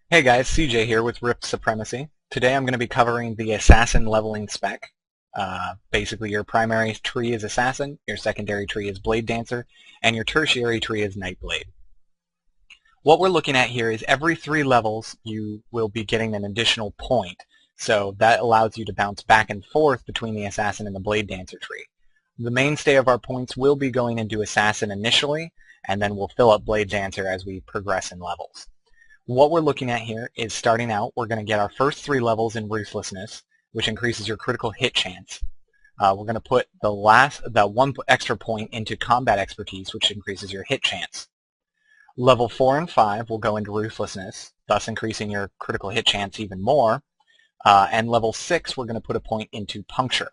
Hey guys, CJ here with Rift Supremacy. Today I'm going to be covering the Assassin leveling spec. Basically your primary tree is Assassin, your secondary tree is Blade Dancer, and your tertiary tree is Nightblade. What we're looking at here is every 3 levels you will be getting an additional point, so that allows you to bounce back and forth between the Assassin and the Blade Dancer tree. The mainstay of our points will be going into Assassin initially, and then we'll fill up Blade Dancer as we progress in levels. What we're looking at here is starting out, we're going to get our first 3 levels in Ruthlessness, which increases your critical hit chance. We're going to put the 1 extra point into Combat Expertise, which increases your hit chance. Level 4 and 5 will go into Ruthlessness, thus increasing your critical hit chance even more. And level 6, we're going to put a point into Puncture.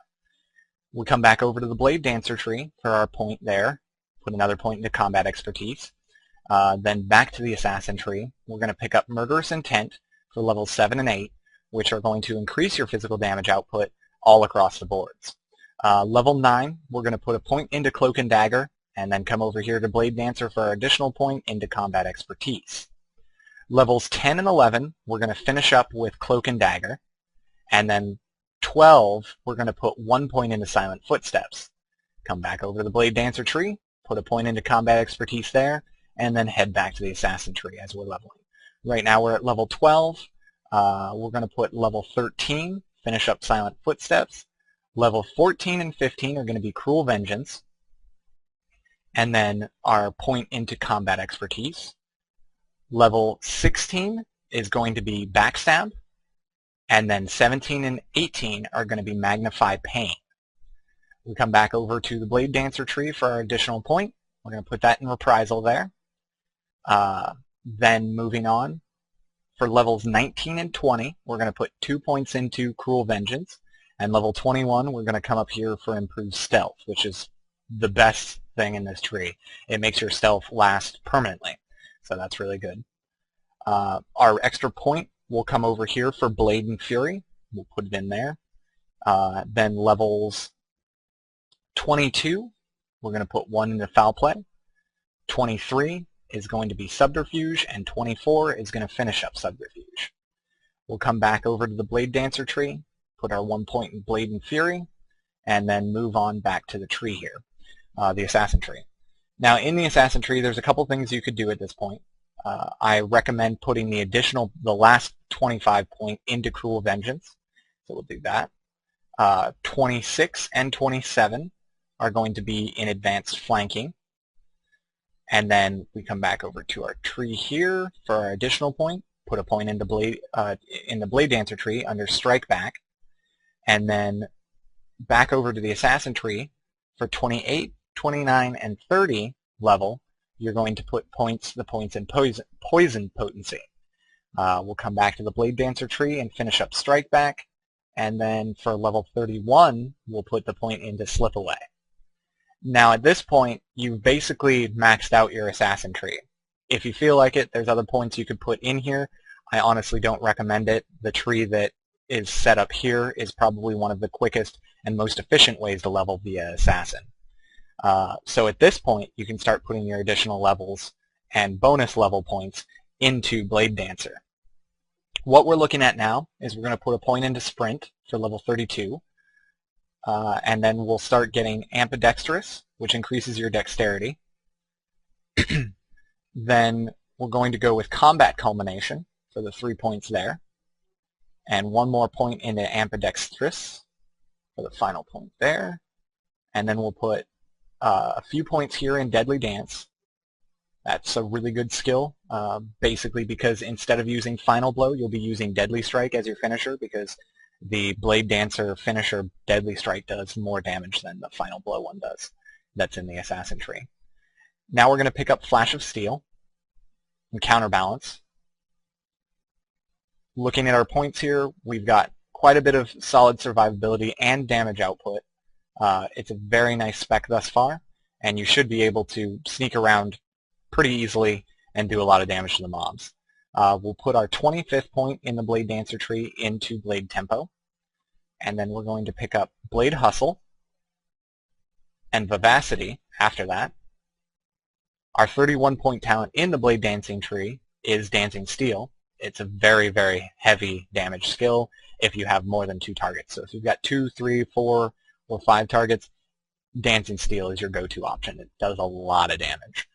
We come back over to the Blade Dancer tree for our point there, put another point into Combat Expertise. Then back to the Assassin tree, we're going to pick up Murderous Intent for levels 7 and 8, which are going to increase your physical damage output all across the boards. Level 9, we're going to put a point into Cloak and Dagger, and then come over here to Blade Dancer for our additional point into Combat Expertise. Levels 10 and 11, we're going to finish up with Cloak and Dagger, and then 12, we're going to put 1 point into Silent Footsteps. Come back over to the Blade Dancer tree, put a point into Combat Expertise there, and then head back to the Assassin tree as we're leveling. Right now we're at level 12. We're going to put level 13, finish up Silent Footsteps. Level 14 and 15 are going to be Cruel Vengeance, and then our point into Combat Expertise. Level 16 is going to be Backstab, and then 17 and 18 are going to be Magnify Pain. We come back over to the Blade Dancer tree for our additional point. We're going to put that in Reprisal there. Then moving on, for levels 19 and 20, we're going to put 2 points into Cruel Vengeance, and level 21, we're going to come up here for Improved Stealth, which is the best thing in this tree. It makes your stealth last permanently, so that's really good. Our extra point will come over here for Blade and Fury. We'll put it in there. Then levels 22, we're going to put 1 into Foul Play. 23 is going to be Subterfuge, and 24 is going to finish up Subterfuge. We'll come back over to the Blade Dancer tree, put our 1 point in Blade and Fury, and then move on back to the tree here, the Assassin tree. Now in the Assassin tree, there's a couple things you could do at this point. I recommend putting the last 25 point into Cruel Vengeance, so we'll do that. 26 and 27 are going to be in Advanced Flanking. And then we come back over to our tree here for our additional point, put a point into in the Blade Dancer tree under Strike Back, and then back over to the Assassin tree for 28, 29, and 30 level, you're going to put the points in Poison Potency. We'll come back to the Blade Dancer tree and finish up Strike Back, and then for level 31, we'll put the point into Slip Away. Now at this point, you've basically maxed out your Assassin tree. If you feel like it, there's other points you could put in here. I honestly don't recommend it. The tree that is set up here is probably one of the quickest and most efficient ways to level via Assassin. So at this point, you can start putting your additional levels and bonus level points into Blade Dancer. What we're looking at now is we're going to put a point into Sprint for level 32. And then we'll start getting Ambidextrous, which increases your dexterity. Then we're going to go with Combat Culmination for the 3 points there. And 1 more point into Ambidextrous for the final point there. And then we'll put a few points here in Deadly Dance. That's a really good skill, basically because instead of using Final Blow, you'll be using Deadly Strike as your finisher, because the Blade Dancer finisher Deadly Strike does more damage than the Final Blow one does. That's in the Assassin tree. Now we're going to pick up Flash of Steel and Counterbalance. Looking at our points here, we've got quite a bit of solid survivability and damage output. It's a very nice spec thus far, and you should be able to sneak around pretty easily and do a lot of damage to the mobs. We'll put our 25th point in the Blade Dancer tree into Blade Tempo, and then we're going to pick up Blade Hustle and Vivacity after that. Our 31 point talent in the Blade Dancing tree is Dancing Steel. it's a very, very heavy damage skill if you have more than 2 targets. So if you've got 2, 3, 4, or 5 targets, Dancing Steel is your go-to option. It does a lot of damage.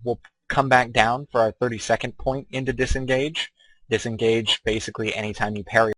We'll come back down for our 32nd point into Disengage. Disengage, basically anytime you parry